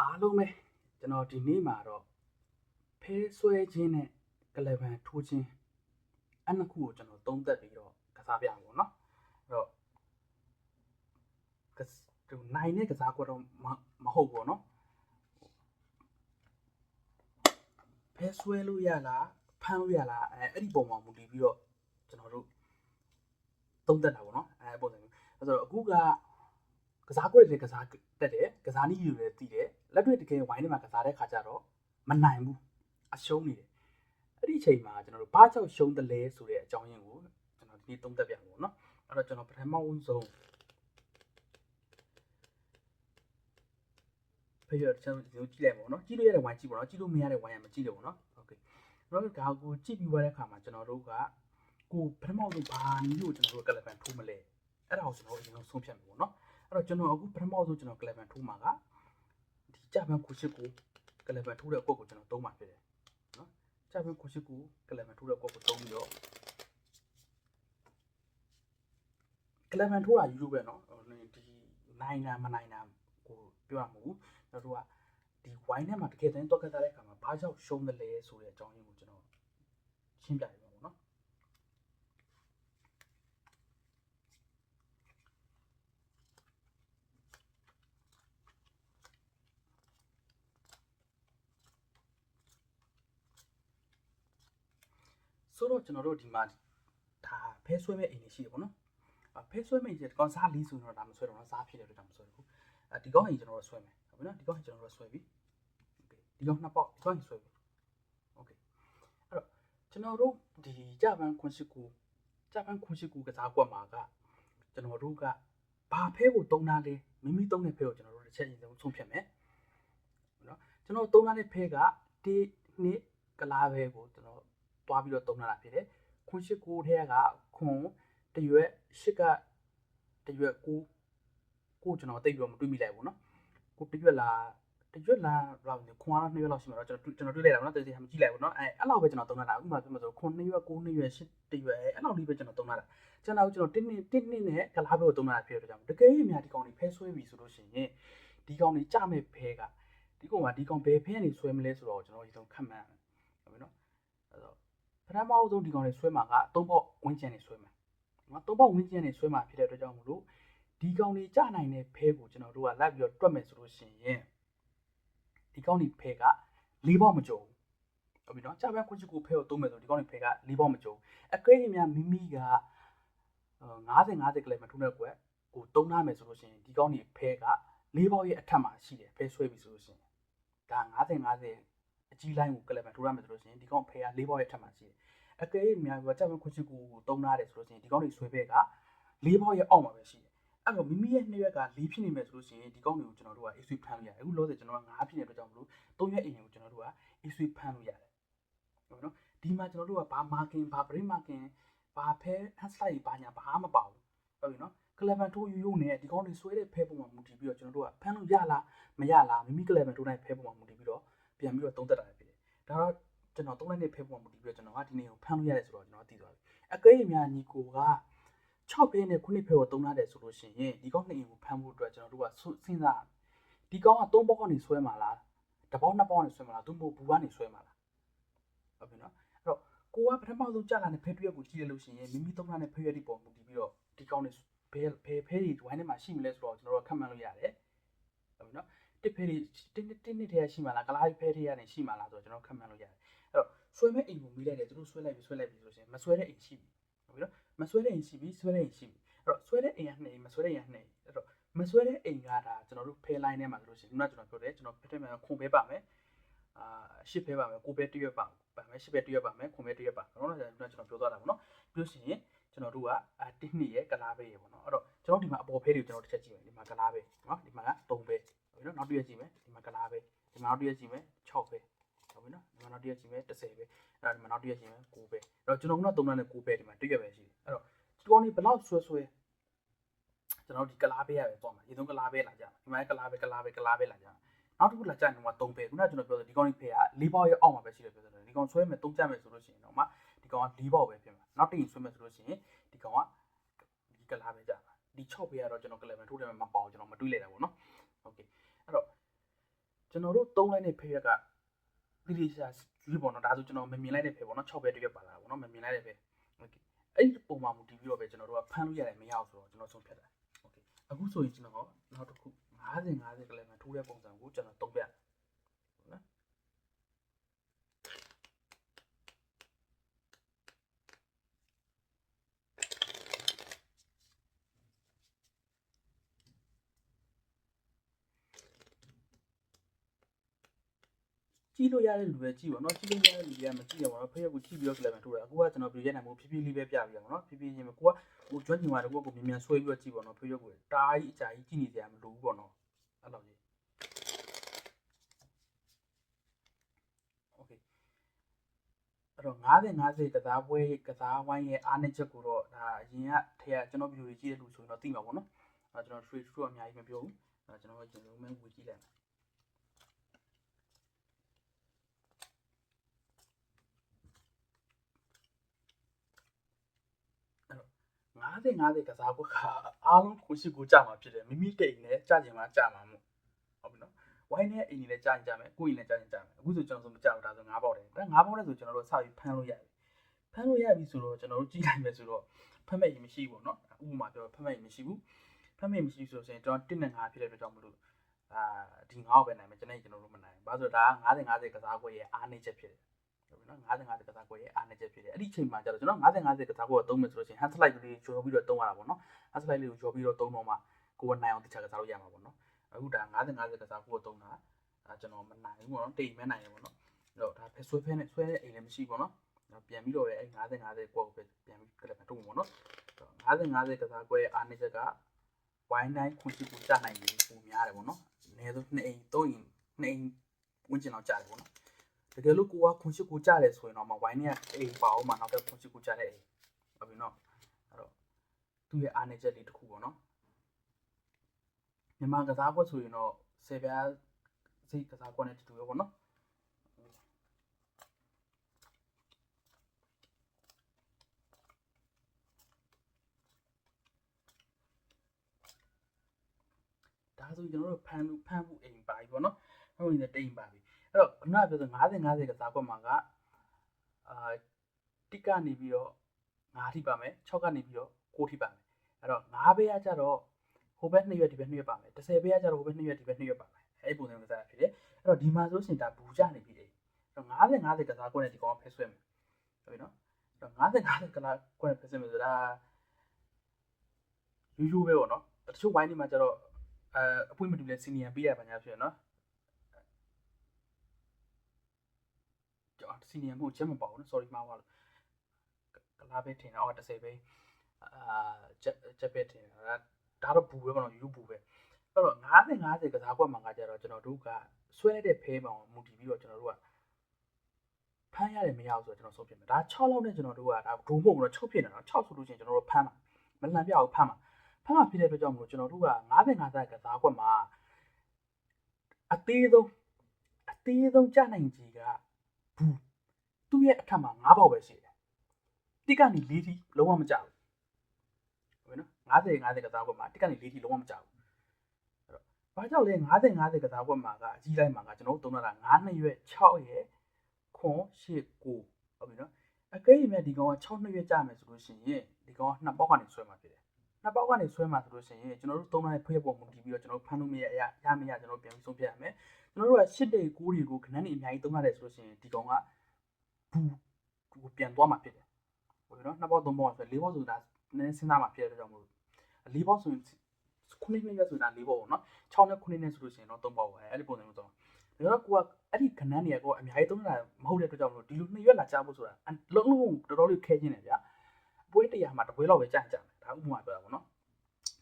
အားလုံးပဲကျွန်တော်ဒီနေ့မှာတော့ဖဲဆွဲခြင်းနဲ့ကလပံထိုးခြင်းအဲ့နှစ်ခုကိုကျွန်တော်သုံးသပ်ပြီးတော့ကစားပြရမှာပေါ့နော်အဲ့တော့ဒီနိုင်တဲ့ကစားကွက်တော့မဟုတ်ဘူးနော်ဖဲဆွဲလို့ရလားဖမ်းလို့ရလားအဲ့ဒီပုံမှာမူတည်ပြီးတော့ကျွန်တော်တို့သုံးသပ်တာပေါ့နော်အဲ့ပုံစံမျိုးအဲ့တော့အခုကကစားကွက်တွေကစားတက်တယ်ကစားနည်းယူတွေတည်တယ်လက်တွေ့တကယ်ဝိုင်းထဲမှာကစားတဲ့ခါကျတော့မနိုင်ဘူးအရှုံးနေတယ်အဲ့ဒီအချိန်မှာကျွန်တော်တို့ဘာကြောင့်ရှုံးတယ်လဲဆိုတဲ့အကြောင်းရင်းကိုကျွန်တော်ဒီသုံးသပ်ပြမှာပေါ့နော်အဲ့တော့ကျွန်တော်ပထမဆုံးဖေးရကျွန်တော်ကြည့်လိုက်ပါတော့နော်ကြည့်လို့ရတဲ့ဝိုင်းကြည့်ပါတော့ကြည့်လို့မရတဲ့ဝိုင်းကမကြည့်လို့ပေါ့နော်โอเคတော့ဒါကိုကြည့်ပြီးသွားတဲ့အခါမှာကျွန်တော်တို့ကကိုပထမဆုံးဘာနည်းကိုကျွန်တော်တို့ကလပံထိုးမလဲအဲ့ဒါကိုကျွန်တော်အရင်ဆုံးဆုံးဖြတ်မှာပေါ့နော်အဲ့တော့ကျွန်တော်အခုပထမဆုံးကျွန်တော်ကလပံထိုးမှာကဒီကြပန်းကိုရှိကိုကလပံထိုးတဲ့အကွက်ကိုကျွန်တော်သုံးမှာဖြစ်တယ်နော်ကြပန်းကိုရှိကိုကလပံထိုးတဲ့အကွက်ကိုသုံးပြီးတော့ကလပံထိုးတာယူလို့ပဲနော်ဒီနိုင်တာမနိုင်တာကိုပြောရမှာမဟုတ်ဘူးကျွန်တော်တို့ကဒီဝိုင်းထဲမှာတကယ်တမ်းတော့ကစားတဲ့အခါမှာဘာကြောင့်ရှုံးတယ်လဲဆိုတဲ့အကြောင်းရင်းကိုကျွန်တော်ရှင်းပြရမှာပေါ့နော်ဆိုတော့ကျွန်တော်တို့ဒီမှာဒါဖဲဆွဲမဲ့အိမ်နေရှိတယ်ပေါ့နော်ဖဲဆွဲမဲ့ဒီကောင်စားလေးဆိုတော့ဒါမဆွဲတော့နော်စားဖြစ်တယ်လို့ဒါမဆွဲဘူးဒီကောင်ရင်ကျွန်တော်တို့ဆွဲမယ်ဟုတ်ပြီနော်ဒီကောင်ရင်ကျွန်တော်တို့ဆွဲပြီဒီကောင်နှစ်ပေါက်ဒီကောင်ရင်ဆွဲပြီโอเคအဲ့တော့ကျွန်တော်တို့ဒီကြပန်းခွန်ရှိကူကစားကွက်မှာကကျွန်တော်တို့ကဘာဖဲကိုတုံးထားလဲမိမိတုံးတဲ့ဖဲကိုကျွန်တော်တို့တစ်ချက်ရင်ဆုံးဖြတ်မယ်နော်ကျွန်တော်တုံးထားတဲ့ဖဲကဒီနှစ်ကလားဖဲကိုကျွန်တော်တွားပြီးတော့တုံးထားတာဖြစ်တယ်ခွန်ရှိကူထဲကခွန်တရွက်ရှစ်ကတရွက်ကိုကျွန်တော်တိတ်ပြီးတော့မတွေးမိလိုက်ဘူးနော်ကိုတရွက်လားတော့ခွန်အား2ရွက်လောက်ရှိမှာတော့ကျွန်တော်တွေးလိုက်တာနော်တေးသေးမကြည့်လိုက်ဘူးနော်အဲ့လောက်ပဲကျွန်တော်သုံးထားတာဥပမာပြောမှဆိုခွန်2ရွက်9ရွက်10ရွက်အဲ့လောက်လေးပဲကျွန်တော်သုံးထားတာကျွန်တော်တင်းနဲ့ကလားဘဲကိုသုံးထားတာဖြစ်တဲ့ကြောင့်တကယ်ကြီးများဒီကောင်တွေဖဲဆွဲပြီဆိုလို့ရှိရင်ဒီကောင်တွေကြမဲ့ဖဲကဒီကောင်ဘယ်ဖဲကနေဆွဲမလဲဆိုတော့ကျွန်တော်ဒီဆုံးခက်မှန်းဟုတ်ပြီနော်အဲ့တော့ပထမဆုံးဒီကောင်တွေဆွဲမှာက3ပေါက်ဝင်းကျန်နေဆွဲမှာနော်3ပေါက်ဝင်းကျန်နေဆွဲမှာဖြစ်တဲ့အတွက်ကြောင့်မလို့ဒီကောင်တွေကြနိုင်တဲ့ဖဲကိုကျွန်တော်တို့ကလိုက်ပြီးတော့တွက်မယ်ဆိုလို့ရှိရင်ဒီကောင်တွေဖဲက4ပေါက်မကြုံဟုတ်ပြီနော်ကြပန်းခွန်ချစ်ကိုဖဲကိုသုံးမယ်ဆိုဒီကောင်တွေဖဲက4ပေါက်မကြုံအကဲရင်များမိမိက50ကလေးမထုံးတဲ့ကွက်ကိုသုံးထားမယ်ဆိုလို့ရှိရင်ဒီကောင်တွေဖဲက4ပေါက်ရဲ့အထက်မှာရှိတယ်ဖဲဆွဲပြီဆိုလို့ရှိရင်ဒါ50အကြီးလိုင်းကိုကလေးမထိုးရမယ်ဆိုလို့ရှိရင်ဒီကောင်ဖဲက4ပေါက်ရဲ့အထက်မှာရှိတယ်အကဲရင်များကကြပန်းခွန်ချစ်ကိုသုံးထားတယ်ဆိုလို့ရှိရင်ဒီကောင်တွေဆွဲဖဲက4ပေါက်ရဲ့အောက်မှာပဲရှိတယ်အဲ့တော့မိမိရဲ့2ရွက်က4ဖြစ်နေမယ်ဆိုလို့ရှိရင်ဒီကောင်တွေကိုကျွန်တော်တို့က AC ဖမ်းလို့ရတယ်အခုလောဆယ်ကျွန်တော်က5ဖြစ်နေတဲ့အတွက်ကြောင့်မလို့3ရွက်အိမ်ကိုကျွန်တော်တို့က AC ဖမ်းလို့ရတယ်ဟုတ်နော်ဒီမှာကျွန်တော်တို့ကဘာ marking ဘာ brain marking ဘာဖဲ slide ဘာညာဘာမှမပါဘူးဟုတ်ပြီနော်ကလပန်ထိုးရိုးနဲ့ဒီကောင်တွေဆွဲတဲ့ဖဲပုံမှာမူတည်ပြီးတော့ကျွန်တော်တို့ကဖမ်းလို့ရလားမရလားမိမိကလပန်ထိုးတဲ့ဖဲပုံမှာမူတည်ပြီးတော့ပြန်ပြီးတော့သုံးသပ်တာဖြစ်တယ်ဒါတော့ကျွန်တော်သုံးလိုက်တဲ့ဖဲပုံမှာမူတည်ပြီးတော့ကျွန်တော်ကဒီနေ့ကိုဖမ်းလို့ရတယ်ဆိုတော့ကျွန်တော်သိသွားပြီအကဲရင်များညီကိုက6ဖဲနဲ့9ဖဲကိုသုံးရတယ်ဆိုလို့ရှိရင်ဒီကောင်2အိမ်ကိုဖမ်းဖို့အတွက်ကျွန်တော်တို့ကစဉ်းစားဒီကောင်က3ပေါက်ကနေဆွဲမှာလားတပေါက်2ပေါက်ကနေဆွဲမှာလားသူ့မို့ဘူးကနေဆွဲမှာလားဟုတ်ပြီနော်အဲ့တော့ကိုကပထမဆုံးကြာလာတဲ့ဖဲတွက်ကိုကြည့်ရလို့ရှိရင်မိမိသုံးထားတဲ့ဖဲရွက်ဒီပုံမူတည်ပြီးတော့ဒီကောင်တွေဖဲတွေဝိုင်းထဲမှာရှိမလဲဆိုတော့ကျွန်တော်တို့ခန့်မှန်းလို့ရတယ်ဟုတ်ပြီနော်တစ်ဖဲတွေတစ်ထဲရှိမှာလားကလားဖဲတွေကနေရှိမှာလားဆိုတော့ကျွန်တော်ခန့်မှန်းလို့ရတယ်အဲ့တော့ဆွဲမဲ့အိမ်ကိုမိလိုက်တယ်သူတို့ဆွဲလိုက်ပြီဆိုလို့ရှိရင်မဆွဲတဲ့အိမ်ရှိပြီဟုတ်ပြီနော်မဆွဲတဲ့အိမ်ရှိပြီဆွဲတဲ့အိမ်ရှိပြီအဲ့တော့ဆွဲတဲ့အိမ်က2အိမ်မဆွဲတဲ့အိမ်က2အိမ်အဲ့တော့မဆွဲတဲ့အိမ်ကဒါကျွန်တော်တို့ဖဲလိုင်းထဲမှာဆိုလို့ရှိရင်ခုနကကျွန်တော်ပြောတယ်ကျွန်တော်ဖဲထဲမှာခွန်ဖဲပါမယ်10ဖဲပါမယ်9ဖဲ1ရွက်ပါမယ်10ဖဲ1ရွက်ပါမယ်9ဖဲ1ရွက်ပါနော်ကျွန်တော်ပြောသွားတာပေါ့နော်ပြီးလို့ရှိရင်ကျွန်တော်တို့ကတစ်နှစ်ရဲ့ကလားပဲရေပေါ့နော်အဲ့တော့ကျွန်တော်ဒီမှာအပေါ်ဖဲတွေကိုကျွန်တော်တစ်ချက်ကြည့်မယ်ဒီမှာကလားပဲနော်ဒီမှာက3ဖဲဟုတ်ပြီနော်နောက်တစ်ရက်ကြည့်မယ်ဒီမှာကလားပဲဒီမှာနောက်တစ်ရက်ကြည့်မယ်6ဖဲဟုတ်ပြီနော်ဒီမှာနောက်တစ်ရက်ကြည့်မယ်10ဖဲအဲ့ဒါဒီမှာနောက်တစ်ရက်ကြည့်မယ်9ဖဲအဲ့တော့ကျွန်တော်က3လနဲ့9ဖဲဒီမှာ1ရွက်ပဲရှိတယ်အဲ့တော့ဒီကောင်ဒီဘလောက်ဆွဲကျွန်တော်ဒီကလားပဲရပဲပေါ့မှာဒီသုံးကလားပဲလာကြဒီမှာကလားပဲလာကြနောက်တစ်ခုလာကြရင်တော့3ဖဲခုနကကျွန်တော်ပြောတယ်ဒီကောင်ဖဲက4ပေါက်ရဲ့အောက်မှာပဲရှိတယ်ပြောတယ်ဒီကောင်ဆွဲမယ်3ကြမယ်ဆိုလို့ရှိရင်တော့မှဒီကောင်က4ပေါက်ပဲဖြစ်မှာနောက်တစ်ရင်ဆွဲမယ်ဆိုလို့ရှိရင်ဒီကောင်ကဒီကလားပဲကြမှာဒီ6ဖဲကတော့ကျွန်တော်ကလပ်ထိုးတယ်မှာမပေါအောင်ကျွန်တော်မတွေးလိုက်တာပေါ့နော်โอเคအဲ့တော့ ကျွန်တော်တို့သုံးလိုက်တဲ့ဖဲရက်ကတိတိကျကျရွေးပေါ့နော်ဒါဆိုကျွန်တော်မမြင်လိုက်တဲ့ဖဲပေါ့နော်6ဖဲတစ်ရွက်ပါလာပေါ့နော်မမြင်လိုက်တဲ့ဖဲโอเคအဲ့ဒီပုံမှာမူတည်ပြီးတော့ပဲကျွန်တော်တို့ကဖမ်းလို့ရတယ်မရအောင်ဆိုတော့ကျွန်တော်ဆုံးဖြတ်တာโอเคအခုဆိုရင်ကျွန်တော်နောက်တစ်ခု50ကလေးမှာထိုးတဲ့ပုံစံကိုကျွန်တော်သုံးပြနော်ကြည့်လို့ရတဲ့လူပဲကြည့်ပါတော့ကြည့်လို့ရတဲ့လူတွေကမကြည့်ရပါတော့ဖဲရက်ကိုကြည့်ပြီးတော့ကလေးမှာထိုးတာအခုကကျွန်တော်ပြည့်ရနိုင်မှုဖြည်းဖြည်းလေးပဲပြပြီးရမှာနော်ဖြည်းဖြည်းချင်းပဲကိုကဟိုကျွမ်းကျင်ပါတယ်ကိုကမြန်မြန်ဆွဲပြီးတော့ကြည့်ပါတော့ဖဲရက်ကိုတားကြီးအကြာကြီးကြည့်နေကြရမလို့ဘူးပေါ့နော်အဲ့လိုကြီးโอเคအဲ့တော့50ကစားပွဲကစားဝိုင်းရဲ့အားနည်းချက်ကိုတော့ဒါအရင်ကထဲကကျွန်တော်ဗီဒီယိုတွေကြည့်တဲ့လူဆိုရင်တော့သိမှာပေါ့နော်အဲ့ကျွန်တော် trade အများကြီးမပြောဘူးအဲ့ကျွန်တော်ကျွန်တော်မှဝေကြည့်လိုက်50ကစားကွက်ကအားလုံးကိုရှိကိုကြမှာဖြစ်တယ်မိမိတိတ်နဲ့ကြကျင်မှာကြမှာမို့ဟုတ်ပြီနော်ဝိုင်းနဲ့အိမ်ကြီးလည်းကြရင်ကြမယ်ကိုယ်ရင်လည်းကြရင်ကြမယ်အခုဆိုကျွန်တော်ဆိုမကြောက်ဒါဆို9ပေါက်တယ်ဒါ9ပေါက်နဲ့ဆိုကျွန်တော်တို့စပြီးဖမ်းလို့ရပြီဖမ်းလို့ရပြီဆိုတော့ကျွန်တော်တို့ကြည့်လိုက်မယ်ဆိုတော့ဖမ်းမဲ့ရင်မရှိဘူးပေါ့နော်ဥပမာပြောဖမ်းမဲ့ရင်မရှိဘူးဖမ်းမဲ့မရှိဆိုရင်ကျွန်တော်1နဲ့5ဖြစ်တဲ့အတွက်ကြောင့်မလို့ဒီ9ကိုပဲနိုင်မယ်ကျွန်တော်တို့မနိုင်ဘူးဘာလို့ဆိုတော့ဒါ50ကစားကွက်ရဲ့အားနည်းချက်ဖြစ်တယ်ဟုတ်ပြီနော်50ကစားကွက်ရဲ့အားနည်းချက်ဖြစ်တယ်အဲ့ဒီချိန်မှာကျတော့ကျွန်တော်50ကစားကွက်ကိုသုံးမယ်ဆိုလို့ရှိရင် hand slide လေးကျော်ပြီးတော့သုံးရတာပေါ့နော် hand slide လေးကိုကျော်ပြီးတော့သုံးတော့မှကိုယ်နိုင်အောင်တခြားကစားလို့ရမှာပေါ့နော်အခုဒါ50ကစားကွက်ကိုသုံးတာကျွန်တော်မနိုင်ဘူးပေါ့နော်တိတ်မဲနိုင်ရပေါ့နော်အဲ့တော့ဒါဖက်ဆွဲတဲ့အိမ်လည်းမရှိပေါ့နော်ပြန်ပြီးတော့ပဲအဲ့50ကွက်ကိုပဲပြန်ပြီးကလပ်မှာထုတ်မှာပေါ့နော်50ကစားကွက်ရဲ့အားနည်းချက်ကဝိုင်းတိုင်းခွန်ရှိကိုကြနိုင်ပြီးပုံများတယ်ပေါ့နော်အနည်းဆုံး2အိမ်3အိမ်2အိမ်ဝန်းကျင်လောက်ကြတယ်ပေါ့နော်တကယ်လို့ကိုကခွန်ရှိကိုကြတယ်ဆိုရင်တော့မဝိုင်းနဲ့အိမ်ပါအောင်မှနောက်ထပ်ခွန်ရှိကိုကြတဲ့အိမ်ဟုတ်ပြီနော်အဲ့တော့သူ့ရဲ့အားနည်းချက်လေးတစ်ခုပေါ့နော်မြန်မာကစားကွက်ဆိုရင်တော့10ပြားစိတ်ကစားကွက်နဲ့တူတူပဲပေါ့နော်ဒါဆိုကျွန်တော်တို့ဖမ်းဖို့အိမ်ပါပြီပေါ့နော်ဖမ်းဖို့တိမ်ပါပြီအဲ့တော့ခုနကပြောဆို50ကစားကွက်မှာကတစ်ကနေပြီးတော့5ထိပါမယ်6ကနေပြီးတော့9ထိပါမယ်အဲ့တော့5ဘေးကကြတော့ဟိုဘက်2ရွက်ဒီဘက်2ရွက်ပါမယ်10ဘေးကကြတော့ဟိုဘက်2ရွက်ဒီဘက်2ရွက်ပါမယ်အဲ့ပုံစံကစားဖြစ်တယ်အဲ့တော့ဒီမှာဆိုရှင်ဒါဘူးကြနေပြီလေအဲ့တော့50ကစားကွက်နဲ့ဒီကောင်ဖက်ဆွဲမယ်ဟုတ်ပြီနော်အဲ့တော့50ကစားကွက်နဲ့ဖက်ဆွဲမယ်ဆိုတာရိုးပဲပေါ့နော်တချို့ဝိုင်းနေမှာကျတော့အပွင့်မတူလဲစီနီယံပေးရပါညာဖြစ်ရနော်စီနီယံမဟုတ်ချက်မပေါ့နော် sorry မှားသွားလို့ကလာပဲထင်တာအော်10ပဲချက်ပဲထင်တာဒါတော့ဘူးပဲပေါ့နော်ယူဘူးပဲအဲ့တော့50ကစားကွက်မှာကကြတော့ကျွန်တော်တို့ကဆွဲလိုက်တဲ့ဖဲပေါင်မူတည်ပြီးတော့ကျွန်တော်တို့ကဖမ်းရတယ်မရဘူးဆိုတော့ကျွန်တော်ဆုံးဖြတ်မယ်ဒါ6လောက်နဲ့ကျွန်တော်တို့ကဒါဒုံမဟုတ်ဘူးတော့6ဖြစ်နေတော့6ဆိုလို့ရှိရင်ကျွန်တော်တို့ဖမ်းမှာမလန်ပြအောင်ဖမ်းမှာဖြစ်တဲ့အတွက်ကြောင့်မလို့ကျွန်တော်တို့က50ကစားကွက်မှာအသေးဆုံးကြနိုင်ကြီးကဘူးသူ့ရဲ့အထက်မှာ9ပေါက်ပဲရှိတယ်တစ်ကနေ4ထိလုံးဝမကြဘူးဟုတ်ပြီနော်50ကစားကွက်မှာတစ်ကနေ4ထိလုံးဝမကြဘူးအဲ့တော့ဘာကြောင့်လဲ50ကစားကွက်မှာကအကြီးတိုင်းမှာကကျွန်တော်တို့သုံးတာ9နှစ်ရွက်6ရဲ့ခွန်8 9ဟုတ်ပြီနော်အကဲရင်မြတ်ဒီကောင်က6နှစ်ရွက်ကြမယ်ဆိုလို့ရှိရင်ဒီကောင်က2ပေါက်ကနေဆွဲမှာဖြစ်တယ်2ပေါက်ကနေဆွဲမှာဆိုလို့ရှိရင်ကျွန်တော်တို့သုံးတဲ့ဖဲပေါ်မူတည်ပြီးတော့ကျွန်တော်ဖမ်းလို့မရမရကျွန်တော်ပြန်ပြီးဆုံးဖြတ်ရမယ်ကျွန်တော်တို့က8တိတ်9တွေကိုခဏနေအများကြီးသုံးရတယ်ဆိုလို့ရှိရင်ဒီကောင်ကဘူးပြန်သွားမှာဖြစ်တယ်ဟုတ်ပြီနော်2ပေါက်3ပေါက်ဆို4ပေါက်ဆိုတာနည်းစဉ်းစားမှာဖြစ်တဲ့အတွက်ကြောင့်မို့4ပေါက်ဆိုရင်9နှစ်ရွက်ဆိုတာ4ပေါက်ပေါ့နော်6နဲ့9နဲ့ဆိုလို့ရှိရင်တော့3ပေါက်ပဲအဲ့ဒီပုံစံမျိုးတော့ဒါတော့ကိုကအဲ့ဒီခဏနေရကိုအများကြီးသုံးတာမဟုတ်တဲ့အတွက်ကြောင့်မို့ဒီလို2ရွက်လာကြဖို့ဆိုတာလုံးတော်တော်လေးခဲချင်းတယ်ဗျာပွဲ100မှာတစ်ပွဲလောက်ပဲကြာမယ်ဒါဥပမာပြောတာပေါ့နော်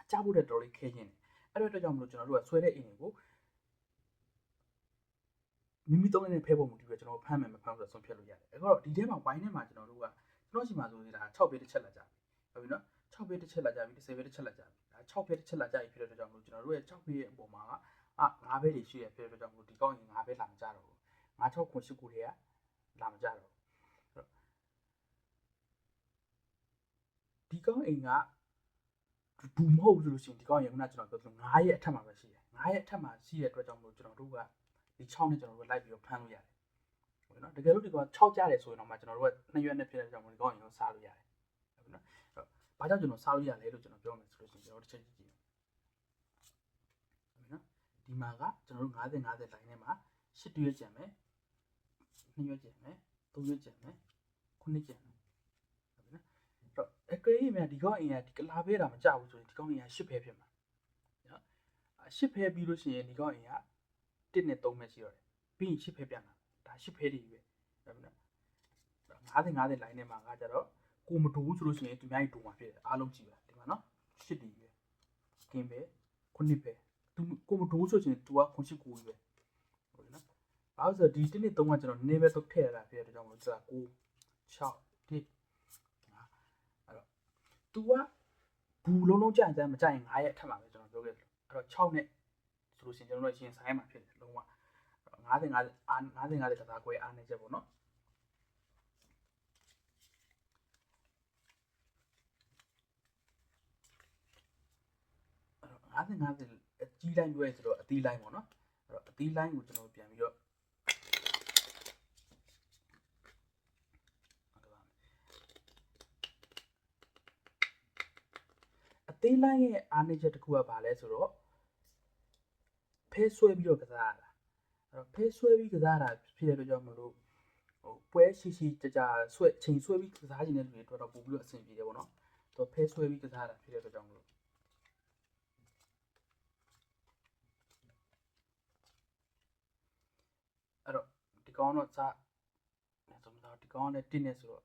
ကြားဖို့တော်တော်လေးခဲချင်းတယ်အဲ့တော့အတွက်ကြောင့်မလို့ကျွန်တော်တို့ကဆွဲတဲ့အိမ်တွေကိုမိမိသုံးနေတဲ့ဖဲပုံမူတည်ပြီးကျွန်တော်ဖမ်းမယ်မဖမ်းဘူးဆိုတော့ဆုံးဖြတ်လို့ရတယ်အဲ့တော့ဒီထဲမှာဝိုင်းထဲမှာကျွန်တော်တို့ကကျွန်တော်ရှိမှဆိုနေတာ6ပဲတစ်ချက်လာကြပြီဟုတ်ပြီနော်6ပဲတစ်ချက်လာကြပြီ10ပဲတစ်ချက်လာကြပြီဒါ6ပဲတစ်ချက်လာကြပြီဖြစ်တဲ့အတွက်ကြောင့်မလို့ကျွန်တော်တို့ရဲ့6ပဲရဲ့အပေါ်မှာ9ပဲတွေရှိရဖြစ်တဲ့အတွက်ကြောင့်မလို့ဒီကောင်းရင်9ပဲလာမကြတော့ဘူး9 6 9 10 9တွေကလာမကြတော့ဒီကောင်းအိမ်ကဘူးမဟုတ်ဘူးဆိုလို့ရှိရင်ဒီကောင်းရင်ခုနကျွန်တော်ပြောသလို9ရဲ့အထက်မှာပဲရှိတယ်9ရဲ့အထက်မှာရှိတဲ့အတွက်ကြောင့်မလို့ကျွန်တော်တို့က ဒီ6နဲ့ကျွန်တော်တို့လိုက်ပြီးတော့ဖမ်းလို့ရတယ်ဟုတ်နော်တကယ်လို့ဒီကောင်6ကြတယ်ဆိုရင်တော့မှကျွန်တော်တို့က2ရွက်နဲ့ဖြစ်တဲ့ကြောင့်ဒီကောင်ရင်တော့စားလို့ရတယ်ဟုတ်နော်ဘာကြောင့်ကျွန်တော်စားလို့ရလဲလို့ကျွန်တော်ပြောမယ်ဆိုလို့ရှိရင်ကျွန်တော်တစ်ချက်ကြည့်ကြည့်ဟုတ်နော်ဒီမှာကကျွန်တော်တို့50 50 line ထဲမှာ8ရွက်ကျန်မယ်2ရွက်ကျန်မယ်3ရွက်ကျန်မယ်9ကျန်မယ်ဟုတ်နော်တော့အကရေးမြန်ဒီကောင်အင်ကဒီကလာဖဲတာမကြဘူးဆိုရင်ဒီကောင်အင်က8ဖဲဖြစ်မှာနော်8ဖဲပြီးလို့ရှိရင်ဒီကောင်အင်က1နဲ့3ပဲရှိတော့တယ်ပြီးရင်8ဖဲပြန်လာဒါ8ဖဲတွေပဲဟုတ်နော်50 50 line ထဲမှာကကြတော့ကိုမတူဘူးဆိုလို့ရှိရင်သူများကြီးတူမှာဖြစ်တယ်အားလုံးကြည့်ပါဒီမှာနော်8တီပဲကင်းပဲ9ပဲသူကိုမတူဘူးဆိုရင် तू က9 8 9ပဲဟုတ်နော်ဘာလို့ဆိုတော့ဒီ1နဲ့3ကကျွန်တော်နည်းနည်းပဲတော့ထည့်ရတာဖြစ်တဲ့ကြောင့်မလို့ဆိုတာ9 6 1အဲ့တော့ तू ကဘူးလုံးလုံးကြိုင်စမ်းမကြိုင်9ရဲ့အထက်မှာပဲကျွန်တော်ပြောခဲ့တယ်အဲ့တော့6နဲ့ဆိုလို့ရှိရင်ကျွန်တော်တို့ရင်ဆိုင်မှာဖြစ်တယ်လုံးဝ50 50 50 50ကစားကွဲအားနေချက်ပေါ့နော်50 50အကြီးတိုင်းရွေးဆိုတော့အသီးလိုင်းပေါ့နော်အဲ့တော့အသီးလိုင်းကိုကျွန်တော်ပြန်ပြီးတော့အသီးလိုင်းရဲ့အားနည်းချက်တစ်ခုကဘာလဲဆိုတော့ဖဲဆွဲပြီးတော့ကစားရတာအဲ့တော့ဖဲဆွဲပြီးကစားတာဖြစ်တဲ့အတွက်ကြောင့်မလို့ဟိုပွဲရှိရှိကြဆွဲချိန်ဆွဲပြီးကစားခြင်းတဲ့လူတွေအတွက်တော့ပို့ပြီးတော့အဆင်ပြေတယ်ပေါ့နော်တော့ဖဲဆွဲပြီးကစားတာဖြစ်တဲ့အတွက်ကြောင့်မလို့အဲ့တော့ဒီကောင်တော့စဆိုတော့ဒီကောင်နဲ့တင်းနေဆိုတော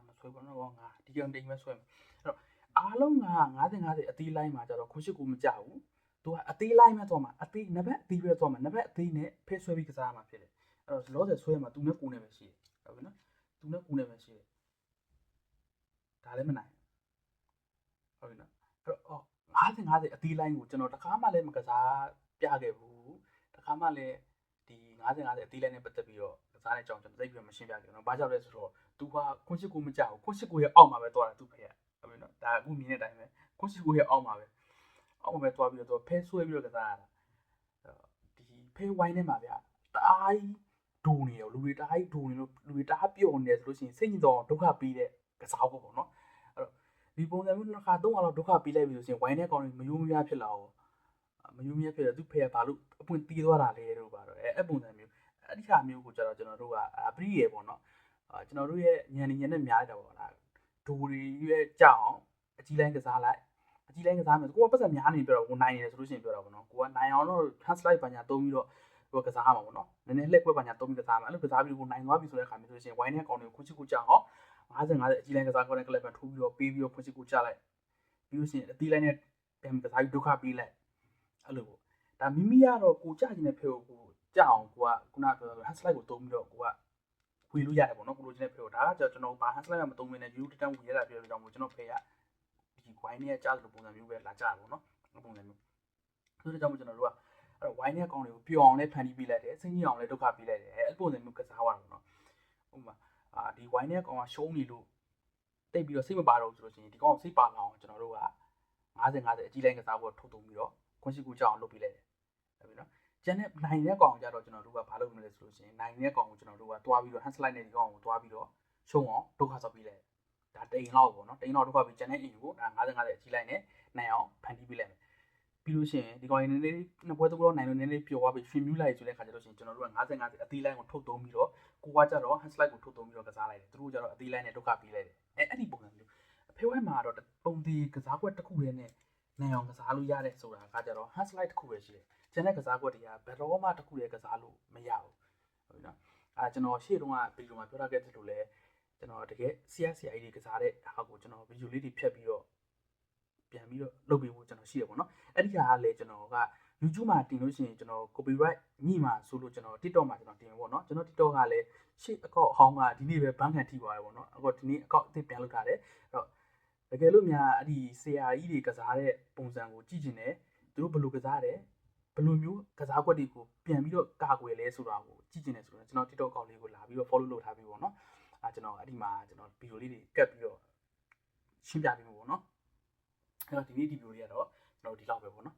့မဆွဲပါတော့ငါဒီကောင်တိမ်ပဲဆွဲမယ်အဲ့တော့အားလုံးက50 50အသီးလိုင်းမှာကျတော့ခုရှိကူမကြဘူးသူကအသီးလိုင်းပဲသွားမှာအသီးနံပါတ်အသီးပဲသွားမှာနံပါတ်အသီးနဲ့ဖဲဆွဲပြီးကစားမှာဖြစ်တယ်အဲ့တော့လောဆယ်ဆွဲမှာသူနဲ့ကိုနဲ့ပဲရှိတယ်ဟုတ်ပြီနော်သူနဲ့ကိုနဲ့ပဲရှိတယ်ဒါလည်းမနိုင်ဟုတ်ပြီနော်အဲ့တော့50 50အသီးလိုင်းကိုကျွန်တော်တခါမှလည်းမကစားပြခဲ့ဘူးတခါမှလည်းဒီ50 50အသီးလိုင်းနဲ့ပတ်သက်ပြီးတော့ကစားတဲ့အကြောင်းကျွန်တော်သိပြီးမရှင်းပြခဲ့ဘူးနော်ဘာကြောင့်လဲဆိုတော့သူကခွန်းရှိကိုမကြောက်ခွန်းရှိကိုရဲ့အောက်မှာပဲသွားတာသူဖေကဟုတ်ပြီနော်ဒါအခုမြင်တဲ့အတိုင်းပဲခွန်းရှိကိုရဲ့အောက်မှာပဲသွားပြီးတော့ဖဲဆွဲပြီးတော့ကစားရတာဒီဖဲဝိုင်းထဲမှာဗျာတအားကြီးဒူနေရောလူတွေတအားကြီးဒူနေလို့လူတွေတအားပျော်နေတယ်ဆိုလို့ရှိရင်စိတ်ညစ်တော့ဒုက္ခပေးတဲ့ကစားဖို့ပေါ့နော်အဲ့တော့ဒီပုံစံမျိုးတစ်ခါ3ခါလောက်ဒုက္ခပေးလိုက်ပြီဆိုရင်ဝိုင်းထဲကောင်တွေမယိုးမများဖြစ်လာအောင်မယိုးမများဖြစ်တယ်သူဖေကဘာလို့အပွင့်တီးသွားတာလဲတို့ပါတော့အဲ့ပုံစံမျိုးအဲ့ဒီဟာမျိုးကိုကျတော့ကျွန်တော်တို့ကပရိရေပေါ့နော်ကျွန်တော်တို့ရဲ့ညံနေညံနဲ့များတယ်ပေါ့လားဒူတွေရဲ့ကြောက်အကြီးလိုင်းကစားလိုက်အကြီးလိုင်းကစားမယ်ကိုကပတ်စံများနေပြတော့ကိုနိုင်တယ်ဆိုလို့ရှိရင်ပြောတာပေါ့နော်ကိုကနိုင်အောင်တော့ translate ဘာညာတုံးပြီးတော့ကိုကစားမှာပေါ့နော်နည်းနည်းလှည့်ကွက်ဘာညာတုံးပြီးကစားမှာအဲ့လိုကစားပြီးကိုနိုင်သွားပြီဆိုတဲ့အခါမျိုးဆိုလို့ရှိရင်ဝိုင်းနဲ့ကောင်တွေကိုခုချစ်ကိုကြောက်အောင်50 50အကြီးလိုင်းကစားခွင့်နဲ့ကလပ်ပဲထိုးပြီးတော့ပေးပြီးတော့ခုချစ်ကိုချလိုက်ပြီးလို့ရှိရင်အသီးလိုင်းနဲ့ပြန်ကစားပြီးဒုက္ခပေးလိုက်အဲ့လိုပေါ့ဒါမိမိကတော့ကိုကြခြင်းတဲ့ဖေကိုကြောက်အောင်ကိုကခုနပြောဆို translate ကိုတုံးပြီးတော့ကိုကဝေလို့ရတယ်ပေါ့နော်ကိုလိုချင်တဲ့ဖေကိုဒါကကျွန်တော်ဘာ translate မတုံးမင်းနဲ့ယူတန်းဝေရတာပြောလို့ကြောင့်ကျွန်တော်ဖေကဒီဝိုင်းနဲ့ကြားလို့ပုံစံမျိုးပဲလာကြတာပေါ့နော်ပုံစံမျိုးဆိုတော့ကြောင့်ကျွန်တော်တို့ကအဲ့တော့ဝိုင်းနဲ့ကောင်တွေကိုပျော်အောင်လည်းဖန်တီးပေးလိုက်တယ်စိတ်ညစ်အောင်လည်းဒုက္ခပေးလိုက်တယ်အဲ့ပုံစံမျိုးကစားရတာပေါ့နော်ဥပမာဒီဝိုင်းနဲ့ကောင်ကရှုံးနေလို့တိတ်ပြီးတော့စိတ်မပါတော့ဘူးဆိုလို့ရှိရင်ဒီကောင်ကိုစိတ်ပါလာအောင်ကျွန်တော်တို့က50 50အကြီးလိုင်းကစားဖို့ထုတ်တုံးပြီးတော့ခွန်ရှိကူကြောက်အောင်လုပ်ပေးလိုက်တယ်ဟုတ်ပြီနော်ကျန်တဲ့နိုင်တဲ့ကောင်ကြတော့ကျွန်တော်တို့ကဘာလုပ်မလဲဆိုလို့ရှိရင်နိုင်တဲ့ကောင်ကိုကျွန်တော်တို့ကတွားပြီးတော့ hand slide နဲ့ဒီကောင်ကိုတွားပြီးတော့ရှုံးအောင်ဒုက္ခဆောက်ပေးလိုက်ဒါတိန်လောက်ပေါ့နော်တိန်လောက်ဒုက္ခပြီးကျန်တဲ့အင်ကိုဒါ50 50အကြီးလိုက်နဲ့နိုင်အောင်ဖန်တီးပေးလိုက်မယ်ပြီးလို့ရှိရင်ဒီကောင်ရင်းနေနှစ်ပွဲသုံးပွဲနိုင်လို့နည်းနည်းပျော်သွားပြီးရွှေမြူးလိုက်ဆိုတဲ့ခါကျတော့ရှင်ကျွန်တော်တို့က50 50အသီးလိုင်းကိုထုတ်သုံးပြီးတော့ကိုကကြတော့ hand slide ကိုထုတ်သုံးပြီးတော့ကစားလိုက်တယ်သူတို့ကြတော့အသီးလိုင်းနဲ့ဒုက္ခပေးလိုက်တယ်အဲ့ဒီပုံစံမျိုးအဖေဝဲမှာတော့ပုံဒီကစားကွက်တစ်ခုတည်းနဲ့နိုင်အောင်ကစားလို့ရတဲ့ဆိုတာကကြတော့ hand slide တစ်ခုပဲရှိတယ်ကျန်တဲ့ကစားကွက်တွေကဘယ်တော့မှတစ်ခုတည်းကစားလို့မရဘူးဟုတ်ပြီနော်ကျွန်တော်ရှေ့တုန်းကဗီဒီယိုမှာပြောထားခဲ့သလိုလဲကျွန်တော်တကယ် CSCI တွေကစားတဲ့ဟာကိုကျွန်တော်ဗီဒီယိုလေးတွေဖြတ်ပြီးတော့ပြန်ပြီးတော့လုပ်ပေးဖို့ကျွန်တော်ရှိရပေါ့နော်အဲ့ဒီဟာကလည်းကျွန်တော်က YouTube မှာတင်လို့ရှိရင်ကျွန်တော် copyright ညှိမှာဆိုလို့ကျွန်တော် TikTok မှာကျွန်တော်တင်ပေါ့နော်ကျွန်တော် TikTok ကလည်းရှေ့အကောက်အဟောင်းကဒီနေ့ပဲဘန်းခံထိသွားတယ်ပေါ့နော်အခုဒီနေ့အကောက်အသစ်ပြန်လုပ်ထားတယ်အဲ့တော့တကယ်လို့များအဲ့ဒီဆရာကြီးတွေကစားတဲ့ပုံစံကိုကြည့်ကျင်တယ်သူတို့ဘယ်လိုကစားတယ်ဘယ်လိုမျိုးကစားကွက်တွေကိုပြန်ပြီးတော့ကာကွယ်လဲဆိုတာကိုကြည့်ကျင်တယ်ဆိုတော့ကျွန်တော် TikTok အကောင့်လေးကိုလာပြီးတော့ follow လုပ်ထားပြီးပေါ့နော်ကျွန်တော်အဲ့ဒီမှာကျွန်တော်ဗီဒီယိုလေးတွေကတ်ပြီးတော့ရှင်းပြပေးမှာပေါ့နော်အဲ့တော့ဒီနေ့ဒီဗီဒီယိုလေးကတော့ကျွန်တော်ဒီလောက်ပဲပေါ့နော်